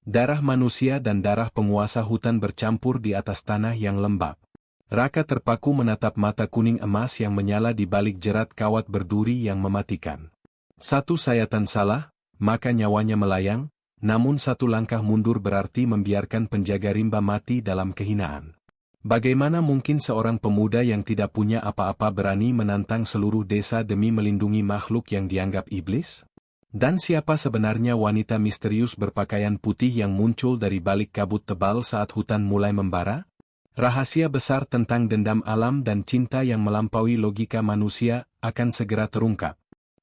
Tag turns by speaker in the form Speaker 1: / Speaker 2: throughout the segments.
Speaker 1: Darah manusia dan darah penguasa hutan bercampur di atas tanah yang lembab. Raka terpaku menatap mata kuning emas yang menyala di balik jerat kawat berduri yang mematikan. Satu sayatan salah, maka nyawanya melayang, namun satu langkah mundur berarti membiarkan penjaga rimba mati dalam kehinaan. Bagaimana mungkin seorang pemuda yang tidak punya apa-apa berani menantang seluruh desa demi melindungi makhluk yang dianggap iblis? Dan siapa sebenarnya wanita misterius berpakaian putih yang muncul dari balik kabut tebal saat hutan mulai membara? Rahasia besar tentang dendam alam dan cinta yang melampaui logika manusia akan segera terungkap.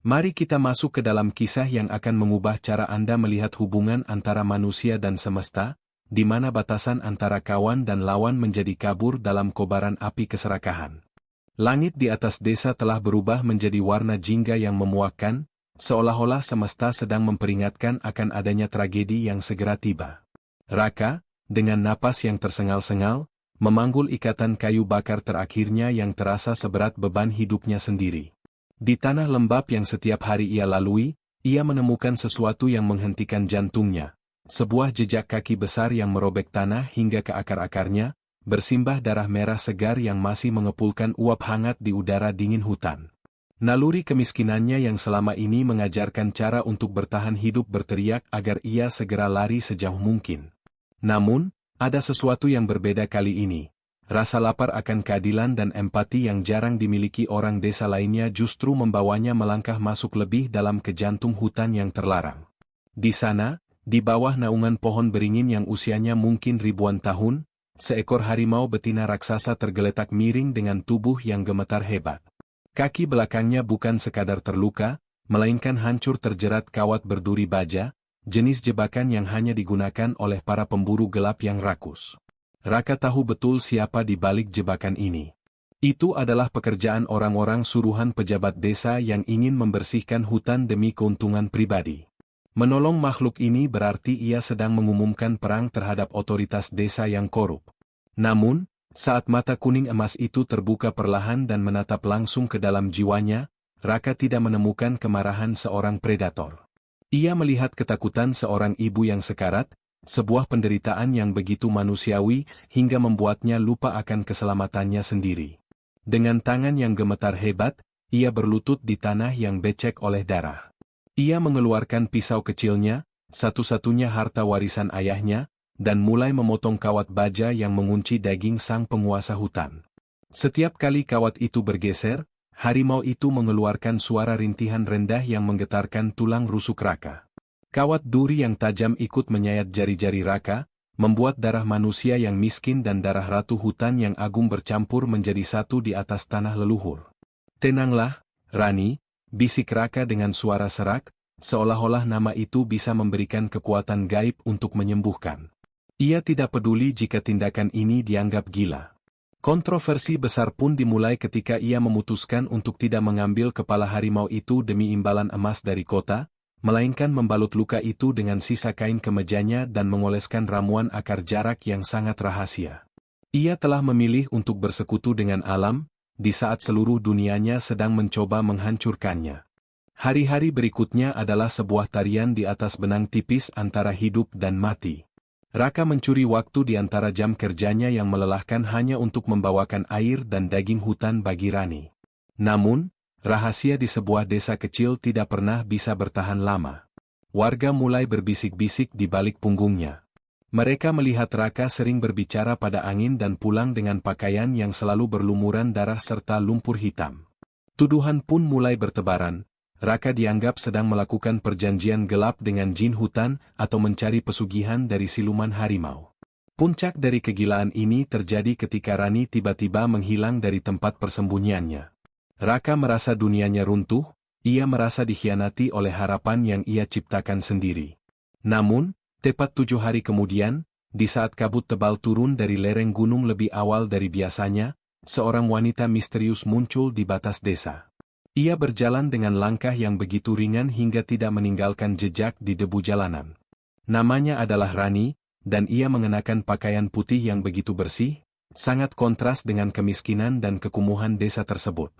Speaker 1: Mari kita masuk ke dalam kisah yang akan mengubah cara Anda melihat hubungan antara manusia dan semesta, di mana batasan antara kawan dan lawan menjadi kabur dalam kobaran api keserakahan. Langit di atas desa telah berubah menjadi warna jingga yang memuakkan, seolah-olah semesta sedang memperingatkan akan adanya tragedi yang segera tiba. Raka, dengan napas yang tersengal-sengal, memanggul ikatan kayu bakar terakhirnya yang terasa seberat beban hidupnya sendiri. Di tanah lembab yang setiap hari ia lalui, ia menemukan sesuatu yang menghentikan jantungnya. Sebuah jejak kaki besar yang merobek tanah hingga ke akar-akarnya, bersimbah darah merah segar yang masih mengepulkan uap hangat di udara dingin hutan. Naluri kemiskinannya yang selama ini mengajarkan cara untuk bertahan hidup berteriak agar ia segera lari sejauh mungkin. Namun, ada sesuatu yang berbeda kali ini. Rasa lapar akan keadilan dan empati yang jarang dimiliki orang desa lainnya justru membawanya melangkah masuk lebih dalam ke jantung hutan yang terlarang. Di sana, di bawah naungan pohon beringin yang usianya mungkin ribuan tahun, seekor harimau betina raksasa tergeletak miring dengan tubuh yang gemetar hebat. Kaki belakangnya bukan sekadar terluka, melainkan hancur terjerat kawat berduri baja, jenis jebakan yang hanya digunakan oleh para pemburu gelap yang rakus. Raka tahu betul siapa di balik jebakan ini. Itu adalah pekerjaan orang-orang suruhan pejabat desa yang ingin membersihkan hutan demi keuntungan pribadi. Menolong makhluk ini berarti ia sedang mengumumkan perang terhadap otoritas desa yang korup. Namun, saat mata kuning emas itu terbuka perlahan dan menatap langsung ke dalam jiwanya, Raka tidak menemukan kemarahan seorang predator. Ia melihat ketakutan seorang ibu yang sekarat, sebuah penderitaan yang begitu manusiawi hingga membuatnya lupa akan keselamatannya sendiri. Dengan tangan yang gemetar hebat, ia berlutut di tanah yang becek oleh darah. Ia mengeluarkan pisau kecilnya, satu-satunya harta warisan ayahnya, dan mulai memotong kawat baja yang mengunci daging sang penguasa hutan. Setiap kali kawat itu bergeser, harimau itu mengeluarkan suara rintihan rendah yang menggetarkan tulang rusuk Raka. Kawat duri yang tajam ikut menyayat jari-jari Raka, membuat darah manusia yang miskin dan darah ratu hutan yang agung bercampur menjadi satu di atas tanah leluhur. "Tenanglah, Rani," bisik Raka dengan suara serak, seolah-olah nama itu bisa memberikan kekuatan gaib untuk menyembuhkan. Ia tidak peduli jika tindakan ini dianggap gila. Kontroversi besar pun dimulai ketika ia memutuskan untuk tidak mengambil kepala harimau itu demi imbalan emas dari kota, melainkan membalut luka itu dengan sisa kain kemejanya dan mengoleskan ramuan akar jarak yang sangat rahasia. Ia telah memilih untuk bersekutu dengan alam, di saat seluruh dunianya sedang mencoba menghancurkannya. Hari-hari berikutnya adalah sebuah tarian di atas benang tipis antara hidup dan mati. Raka mencuri waktu di antara jam kerjanya yang melelahkan hanya untuk membawakan air dan daging hutan bagi Rani. Namun, rahasia di sebuah desa kecil tidak pernah bisa bertahan lama. Warga mulai berbisik-bisik di balik punggungnya. Mereka melihat Raka sering berbicara pada angin dan pulang dengan pakaian yang selalu berlumuran darah serta lumpur hitam. Tuduhan pun mulai bertebaran. Raka dianggap sedang melakukan perjanjian gelap dengan jin hutan atau mencari pesugihan dari siluman harimau. Puncak dari kegilaan ini terjadi ketika Rani tiba-tiba menghilang dari tempat persembunyiannya. Raka merasa dunianya runtuh, ia merasa dikhianati oleh harapan yang ia ciptakan sendiri. Namun, tepat 7 hari kemudian, di saat kabut tebal turun dari lereng gunung lebih awal dari biasanya, seorang wanita misterius muncul di batas desa. Ia berjalan dengan langkah yang begitu ringan hingga tidak meninggalkan jejak di debu jalanan. Namanya adalah Rani, dan ia mengenakan pakaian putih yang begitu bersih, sangat kontras dengan kemiskinan dan kekumuhan desa tersebut.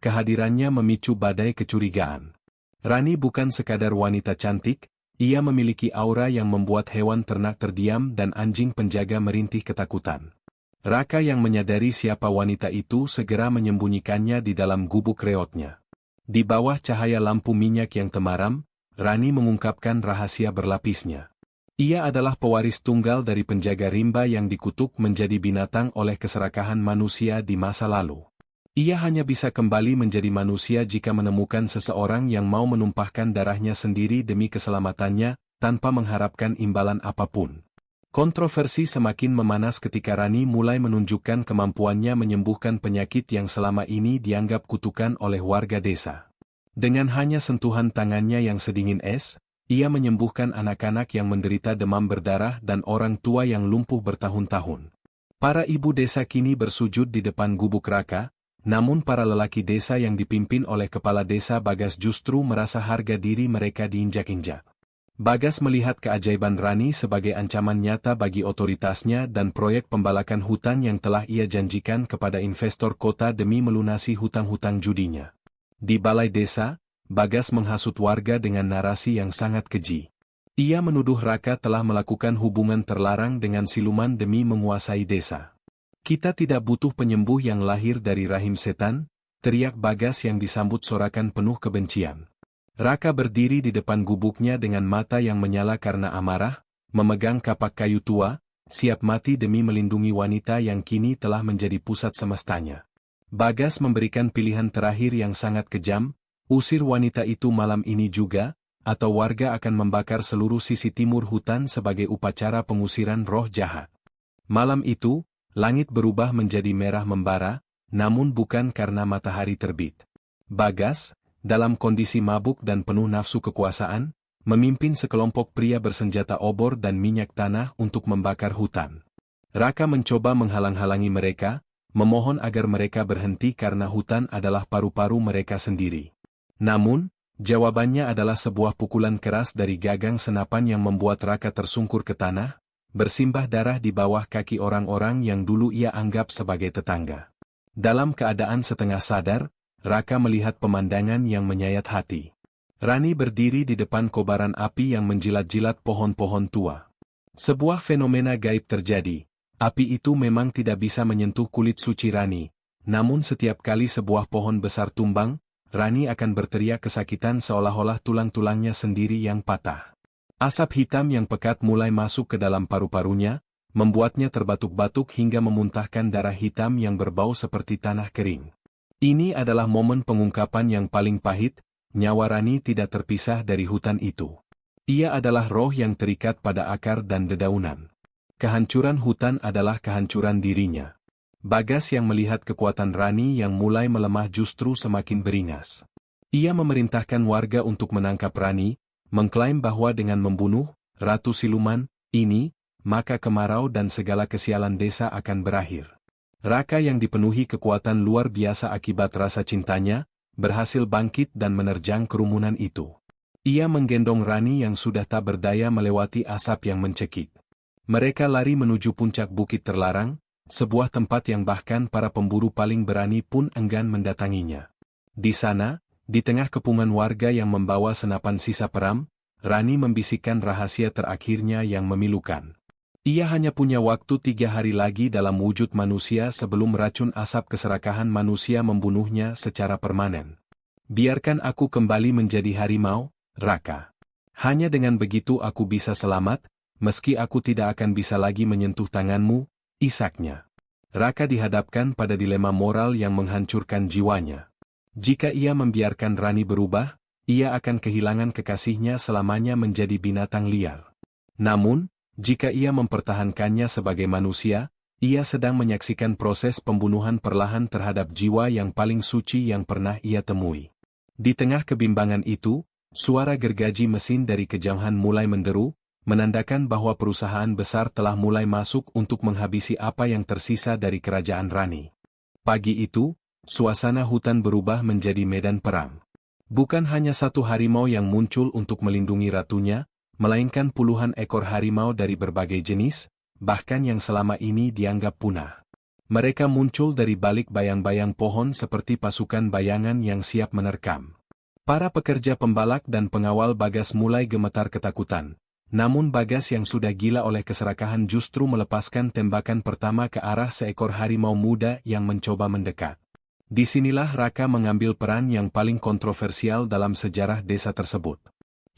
Speaker 1: Kehadirannya memicu badai kecurigaan. Rani bukan sekadar wanita cantik, Ia memiliki aura yang membuat hewan ternak terdiam dan anjing penjaga merintih ketakutan. Raka yang menyadari siapa wanita itu segera menyembunyikannya di dalam gubuk reotnya. Di bawah cahaya lampu minyak yang temaram, Rani mengungkapkan rahasia berlapisnya. Ia adalah pewaris tunggal dari penjaga rimba yang dikutuk menjadi binatang oleh keserakahan manusia di masa lalu. Ia hanya bisa kembali menjadi manusia jika menemukan seseorang yang mau menumpahkan darahnya sendiri demi keselamatannya, tanpa mengharapkan imbalan apapun. Kontroversi semakin memanas ketika Rani mulai menunjukkan kemampuannya menyembuhkan penyakit yang selama ini dianggap kutukan oleh warga desa. Dengan hanya sentuhan tangannya yang sedingin es, ia menyembuhkan anak-anak yang menderita demam berdarah dan orang tua yang lumpuh bertahun-tahun. Para ibu desa kini bersujud di depan gubuk Raka. Namun para lelaki desa yang dipimpin oleh kepala desa Bagas justru merasa harga diri mereka diinjak-injak. Bagas melihat keajaiban Rani sebagai ancaman nyata bagi otoritasnya dan proyek pembalakan hutan yang telah ia janjikan kepada investor kota demi melunasi hutang-hutang judinya. Di balai desa, Bagas menghasut warga dengan narasi yang sangat keji. Ia menuduh Raka telah melakukan hubungan terlarang dengan siluman demi menguasai desa. "Kita tidak butuh penyembuh yang lahir dari rahim setan," teriak Bagas yang disambut sorakan penuh kebencian. Raka berdiri di depan gubuknya dengan mata yang menyala karena amarah, memegang kapak kayu tua, siap mati demi melindungi wanita yang kini telah menjadi pusat semestanya. Bagas memberikan pilihan terakhir yang sangat kejam, usir wanita itu malam ini juga, atau warga akan membakar seluruh sisi timur hutan sebagai upacara pengusiran roh jahat. Malam itu, langit berubah menjadi merah membara, namun bukan karena matahari terbit. Bagas, dalam kondisi mabuk dan penuh nafsu kekuasaan, memimpin sekelompok pria bersenjata obor dan minyak tanah untuk membakar hutan. Raka mencoba menghalang-halangi mereka, memohon agar mereka berhenti karena hutan adalah paru-paru mereka sendiri. Namun, jawabannya adalah sebuah pukulan keras dari gagang senapan yang membuat Raka tersungkur ke tanah, bersimbah darah di bawah kaki orang-orang yang dulu ia anggap sebagai tetangga. Dalam keadaan setengah sadar, Raka melihat pemandangan yang menyayat hati. Rani berdiri di depan kobaran api yang menjilat-jilat pohon-pohon tua. Sebuah fenomena gaib terjadi. Api itu memang tidak bisa menyentuh kulit suci Rani, namun setiap kali sebuah pohon besar tumbang, Rani akan berteriak kesakitan seolah-olah tulang-tulangnya sendiri yang patah. Asap hitam yang pekat mulai masuk ke dalam paru-parunya, membuatnya terbatuk-batuk hingga memuntahkan darah hitam yang berbau seperti tanah kering. Ini adalah momen pengungkapan yang paling pahit, nyawa Rani tidak terpisah dari hutan itu. Ia adalah roh yang terikat pada akar dan dedaunan. Kehancuran hutan adalah kehancuran dirinya. Bagas yang melihat kekuatan Rani yang mulai melemah justru semakin beringas. Ia memerintahkan warga untuk menangkap Rani, mengklaim bahwa dengan membunuh Ratu Siluman ini, maka kemarau dan segala kesialan desa akan berakhir. Raka yang dipenuhi kekuatan luar biasa akibat rasa cintanya, berhasil bangkit dan menerjang kerumunan itu. Ia menggendong Rani yang sudah tak berdaya melewati asap yang mencekik. Mereka lari menuju puncak bukit terlarang, sebuah tempat yang bahkan para pemburu paling berani pun enggan mendatanginya. Di sana, di tengah kepungan warga yang membawa senapan sisa peram, Rani membisikkan rahasia terakhirnya yang memilukan. Ia hanya punya waktu 3 hari lagi dalam wujud manusia sebelum racun asap keserakahan manusia membunuhnya secara permanen. "Biarkan aku kembali menjadi harimau, Raka. Hanya dengan begitu aku bisa selamat, meski aku tidak akan bisa lagi menyentuh tanganmu," isaknya. Raka dihadapkan pada dilema moral yang menghancurkan jiwanya. Jika ia membiarkan Rani berubah, ia akan kehilangan kekasihnya selamanya menjadi binatang liar. Namun, jika ia mempertahankannya sebagai manusia, ia sedang menyaksikan proses pembunuhan perlahan terhadap jiwa yang paling suci yang pernah ia temui. Di tengah kebimbangan itu, suara gergaji mesin dari kejauhan mulai menderu, menandakan bahwa perusahaan besar telah mulai masuk untuk menghabisi apa yang tersisa dari kerajaan Rani. Pagi itu, suasana hutan berubah menjadi medan perang. Bukan hanya satu harimau yang muncul untuk melindungi ratunya, melainkan puluhan ekor harimau dari berbagai jenis, bahkan yang selama ini dianggap punah. Mereka muncul dari balik bayang-bayang pohon seperti pasukan bayangan yang siap menerkam. Para pekerja pembalak dan pengawal Bagas mulai gemetar ketakutan. Namun Bagas yang sudah gila oleh keserakahan justru melepaskan tembakan pertama ke arah seekor harimau muda yang mencoba mendekat. Disinilah Raka mengambil peran yang paling kontroversial dalam sejarah desa tersebut.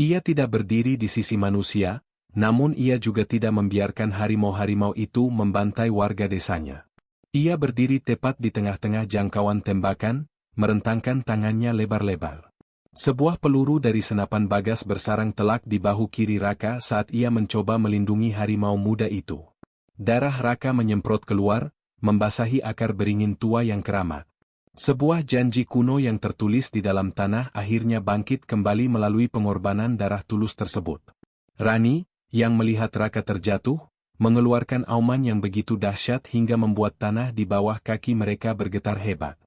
Speaker 1: Ia tidak berdiri di sisi manusia, namun ia juga tidak membiarkan harimau-harimau itu membantai warga desanya. Ia berdiri tepat di tengah-tengah jangkauan tembakan, merentangkan tangannya lebar-lebar. Sebuah peluru dari senapan Bagas bersarang telak di bahu kiri Raka saat ia mencoba melindungi harimau muda itu. Darah Raka menyemprot keluar, membasahi akar beringin tua yang keramat. Sebuah janji kuno yang tertulis di dalam tanah akhirnya bangkit kembali melalui pengorbanan darah tulus tersebut. Rani, yang melihat Raka terjatuh, mengeluarkan auman yang begitu dahsyat hingga membuat tanah di bawah kaki mereka bergetar hebat.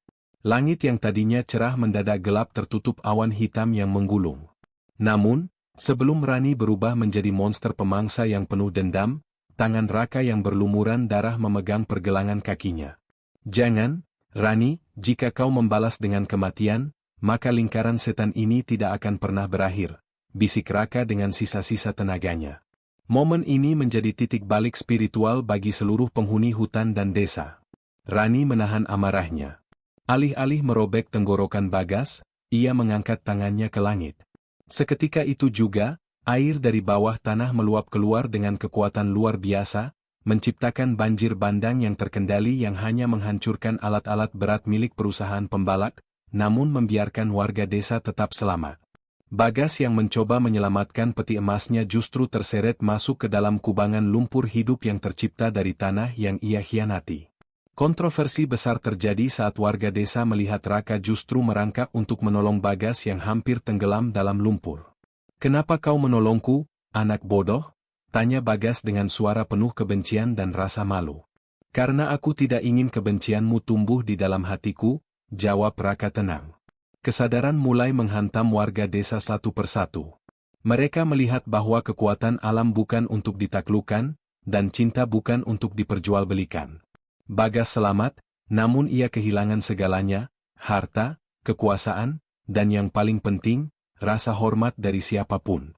Speaker 1: Langit yang tadinya cerah mendadak gelap tertutup awan hitam yang menggulung. Namun, sebelum Rani berubah menjadi monster pemangsa yang penuh dendam, tangan Raka yang berlumuran darah memegang pergelangan kakinya. "Jangan, Rani, jika kau membalas dengan kematian, maka lingkaran setan ini tidak akan pernah berakhir," bisik Raka dengan sisa-sisa tenaganya. Momen ini menjadi titik balik spiritual bagi seluruh penghuni hutan dan desa. Rani menahan amarahnya. Alih-alih merobek tenggorokan Bagas, ia mengangkat tangannya ke langit. Seketika itu juga, air dari bawah tanah meluap keluar dengan kekuatan luar biasa, menciptakan banjir bandang yang terkendali yang hanya menghancurkan alat-alat berat milik perusahaan pembalak, namun membiarkan warga desa tetap selamat. Bagas yang mencoba menyelamatkan peti emasnya justru terseret masuk ke dalam kubangan lumpur hidup yang tercipta dari tanah yang ia khianati. Kontroversi besar terjadi saat warga desa melihat Raka justru merangkak untuk menolong Bagas yang hampir tenggelam dalam lumpur. "Kenapa kau menolongku, anak bodoh?" tanya Bagas dengan suara penuh kebencian dan rasa malu. "Karena aku tidak ingin kebencianmu tumbuh di dalam hatiku," jawab Raka tenang. Kesadaran mulai menghantam warga desa satu persatu. Mereka melihat bahwa kekuatan alam bukan untuk ditaklukkan, dan cinta bukan untuk diperjualbelikan. Bagas selamat, namun ia kehilangan segalanya, harta, kekuasaan, dan yang paling penting, rasa hormat dari siapapun.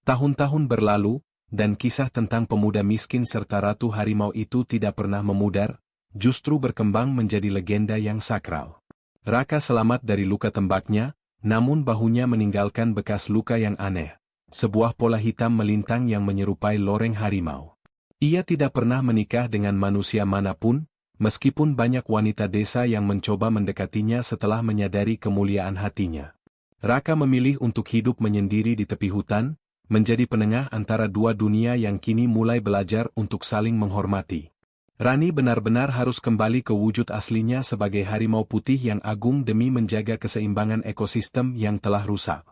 Speaker 1: Tahun-tahun berlalu, dan kisah tentang pemuda miskin serta ratu harimau itu tidak pernah memudar, justru berkembang menjadi legenda yang sakral. Raka selamat dari luka tembaknya, namun bahunya meninggalkan bekas luka yang aneh. Sebuah pola hitam melintang yang menyerupai loreng harimau. Ia tidak pernah menikah dengan manusia manapun, meskipun banyak wanita desa yang mencoba mendekatinya setelah menyadari kemuliaan hatinya. Raka memilih untuk hidup menyendiri di tepi hutan, menjadi penengah antara dua dunia yang kini mulai belajar untuk saling menghormati. Rani benar-benar harus kembali ke wujud aslinya sebagai harimau putih yang agung demi menjaga keseimbangan ekosistem yang telah rusak.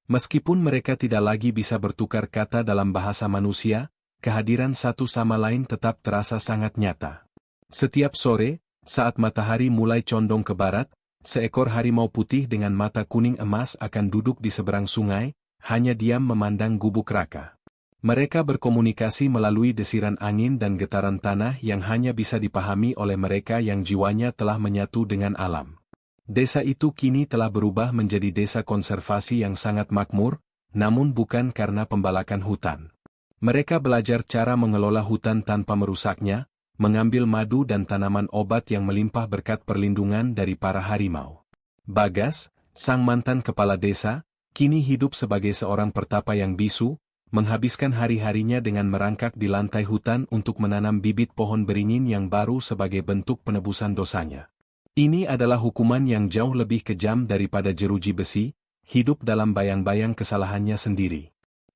Speaker 1: Meskipun mereka tidak lagi bisa bertukar kata dalam bahasa manusia, kehadiran satu sama lain tetap terasa sangat nyata. Setiap sore, saat matahari mulai condong ke barat, seekor harimau putih dengan mata kuning emas akan duduk di seberang sungai, hanya diam memandang gubuk Raka. Mereka berkomunikasi melalui desiran angin dan getaran tanah yang hanya bisa dipahami oleh mereka yang jiwanya telah menyatu dengan alam. Desa itu kini telah berubah menjadi desa konservasi yang sangat makmur, namun bukan karena pembalakan hutan. Mereka belajar cara mengelola hutan tanpa merusaknya, mengambil madu dan tanaman obat yang melimpah berkat perlindungan dari para harimau. Bagas, sang mantan kepala desa, kini hidup sebagai seorang pertapa yang bisu, menghabiskan hari-harinya dengan merangkak di lantai hutan untuk menanam bibit pohon beringin yang baru sebagai bentuk penebusan dosanya. Ini adalah hukuman yang jauh lebih kejam daripada jeruji besi, hidup dalam bayang-bayang kesalahannya sendiri.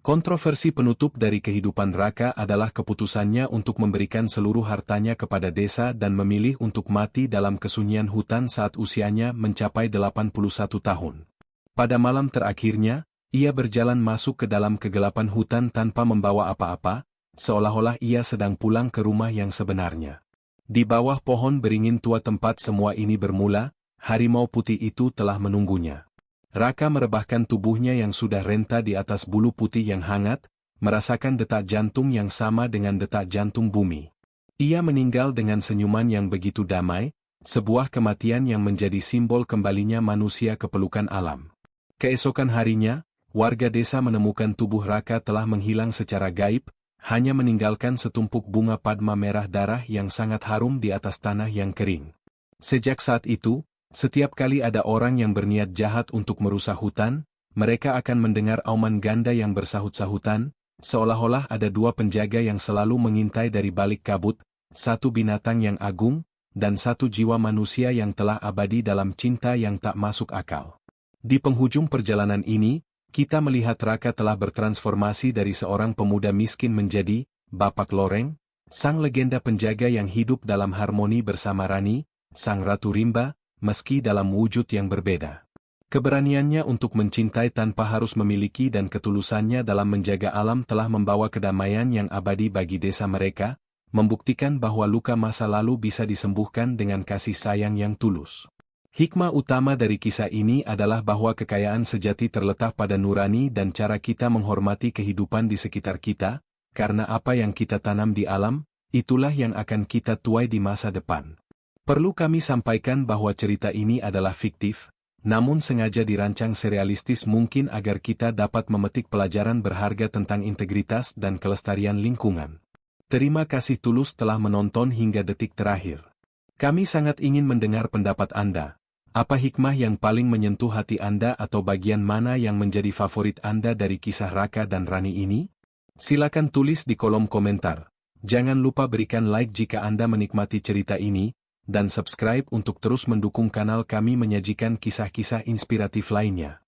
Speaker 1: Kontroversi penutup dari kehidupan Raka adalah keputusannya untuk memberikan seluruh hartanya kepada desa dan memilih untuk mati dalam kesunyian hutan saat usianya mencapai 81 tahun. Pada malam terakhirnya, ia berjalan masuk ke dalam kegelapan hutan tanpa membawa apa-apa, seolah-olah ia sedang pulang ke rumah yang sebenarnya. Di bawah pohon beringin tua tempat semua ini bermula, harimau putih itu telah menunggunya. Raka merebahkan tubuhnya yang sudah renta di atas bulu putih yang hangat, merasakan detak jantung yang sama dengan detak jantung bumi. Ia meninggal dengan senyuman yang begitu damai, sebuah kematian yang menjadi simbol kembalinya manusia ke pelukan alam. Keesokan harinya, warga desa menemukan tubuh Raka telah menghilang secara gaib, hanya meninggalkan setumpuk bunga padma merah darah yang sangat harum di atas tanah yang kering. Sejak saat itu, setiap kali ada orang yang berniat jahat untuk merusak hutan, mereka akan mendengar auman ganda yang bersahut-sahutan, seolah-olah ada dua penjaga yang selalu mengintai dari balik kabut, satu binatang yang agung, dan satu jiwa manusia yang telah abadi dalam cinta yang tak masuk akal. Di penghujung perjalanan ini, kita melihat Raka telah bertransformasi dari seorang pemuda miskin menjadi Bapak Loreng, sang legenda penjaga yang hidup dalam harmoni bersama Rani, sang Ratu Rimba, meski dalam wujud yang berbeda. Keberaniannya untuk mencintai tanpa harus memiliki dan ketulusannya dalam menjaga alam telah membawa kedamaian yang abadi bagi desa mereka, membuktikan bahwa luka masa lalu bisa disembuhkan dengan kasih sayang yang tulus. Hikmah utama dari kisah ini adalah bahwa kekayaan sejati terletak pada nurani dan cara kita menghormati kehidupan di sekitar kita, karena apa yang kita tanam di alam, itulah yang akan kita tuai di masa depan. Perlu kami sampaikan bahwa cerita ini adalah fiktif, namun sengaja dirancang serealistis mungkin agar kita dapat memetik pelajaran berharga tentang integritas dan kelestarian lingkungan. Terima kasih tulus telah menonton hingga detik terakhir. Kami sangat ingin mendengar pendapat Anda. Apa hikmah yang paling menyentuh hati Anda atau bagian mana yang menjadi favorit Anda dari kisah Raka dan Rani ini? Silakan tulis di kolom komentar. Jangan lupa berikan like jika Anda menikmati cerita ini, dan subscribe untuk terus mendukung kanal kami menyajikan kisah-kisah inspiratif lainnya.